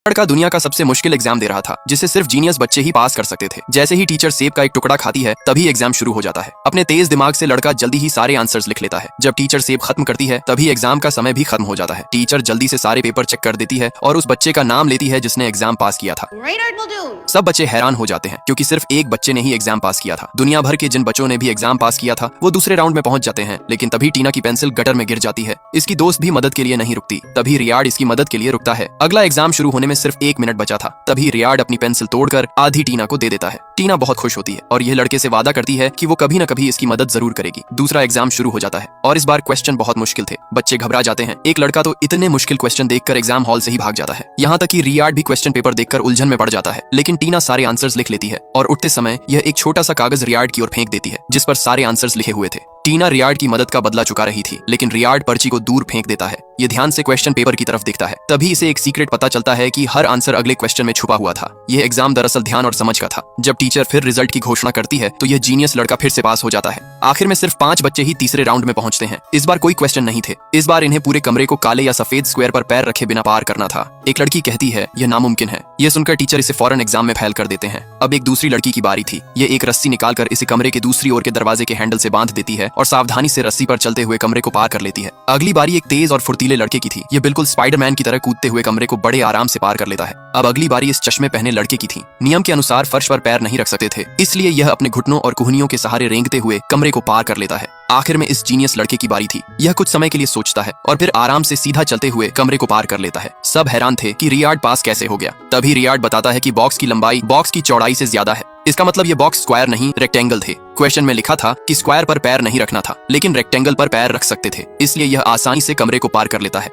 लड़का दुनिया का सबसे मुश्किल एग्जाम दे रहा था जिसे सिर्फ जीनियस बच्चे ही पास कर सकते थे। जैसे ही टीचर सेब का एक टुकड़ा खाती है तभी एग्जाम शुरू हो जाता है। अपने तेज दिमाग से लड़का जल्दी ही सारे आंसर्स लिख लेता है। जब टीचर सेब खत्म करती है तभी एग्जाम का समय भी खत्म हो जाता है। टीचर जल्दी से सारे पेपर चेक कर देती है और उस बच्चे का नाम लेती है जिसने एग्जाम पास किया था। सब बच्चे हैरान हो जाते हैं क्योंकि सिर्फ एक बच्चे ने ही एग्जाम पास किया था। दुनिया भर के जिन बच्चों ने भी एग्जाम पास किया था वो दूसरे राउंड में पहुंच जाते हैं, लेकिन तभी टीना की पेंसिल गटर में गिर जाती है। इसकी दोस्त भी मदद के लिए नहीं रुकती, तभी रियाड इसकी मदद के लिए रुकता है। अगला एग्जाम शुरू होने में सिर्फ 1 मिनट बचा था, तभी रियाड अपनी पेंसिल तोड़कर आधी टीना को दे देता है। टीना बहुत खुश होती है और यह लड़के से वादा करती है कि वो कभी न कभी इसकी मदद जरूर करेगी। दूसरा एग्जाम शुरू हो जाता है और इस बार क्वेश्चन बहुत मुश्किल थे। बच्चे घबरा जाते हैं। एक लड़का तो इतने मुश्किल क्वेश्चन देखकर एग्जाम हॉल से ही भाग जाता है। यहाँ तक कि रियाड भी क्वेश्चन पेपर देखकर उलझन में पड़ जाता है, लेकिन टीना सारे आंसर्स लिख लेती है और उठते समय यह एक छोटा सा कागज रियाड की ओर फेंक देती है जिस पर सारे आंसर्स लिखे हुए थे। टीना रियाड की मदद का बदला चुका रही थी, लेकिन रियाड पर्ची को दूर फेंक देता है। ये ध्यान से क्वेश्चन पेपर की तरफ देखता है, तभी इसे एक सीक्रेट पता चलता है कि हर आंसर अगले क्वेश्चन में छुपा हुआ था। यह एग्जाम दरअसल ध्यान और समझ का था। जब टीचर फिर रिजल्ट की घोषणा करती है तो यह जीनियस लड़का फिर से पास हो जाता है। आखिर में सिर्फ 5 बच्चे ही तीसरे राउंड में पहुंचते हैं। इस बार कोई क्वेश्चन नहीं थे। इस बार इन्हें पूरे कमरे को काले या सफेद स्क्वायर पर पैर रखे बिना पार करना था। एक लड़की कहती है यह नामुमकिन है। यह सुनकर टीचर इसे फौरन एग्जाम में फेल कर देते हैं। अब एक दूसरी लड़की की बारी थी। यह एक रस्सी निकालकर इसे कमरे के दूसरी ओर के दरवाजे के हैंडल से बांध देती है और सावधानी से रस्सी पर चलते हुए कमरे को पार कर लेती है। अगली बारी एक तेज और फुर्तीले लड़के की थी। ये बिल्कुल स्पाइडरमैन की तरह कूदते हुए कमरे को बड़े आराम से पार कर लेता है। अब अगली बारी इस चश्मे पहने लड़के की थी। नियम के अनुसार फर्श पर पैर नहीं रख सकते थे, इसलिए यह अपने घुटनों और कुहनियों के सहारे रेंगते हुए कमरे को पार कर लेता है। आखिर में इस जीनियस लड़के की बारी थी। यह कुछ समय के लिए सोचता है और फिर आराम से सीधा चलते हुए कमरे को पार कर लेता है। सब हैरान थे कि रियाड पास कैसे हो गया। तभी रियाड बताता है कि बॉक्स की लंबाई बॉक्स की चौड़ाई से ज्यादा है। इसका मतलब ये बॉक्स स्क्वायर नहीं रेक्टेंगल थे। क्वेश्चन में लिखा था कि स्क्वायर पर पैर नहीं रखना था, लेकिन रेक्टेंगल पर पैर रख सकते थे, इसलिए यह आसानी से कमरे को पार कर लेता है।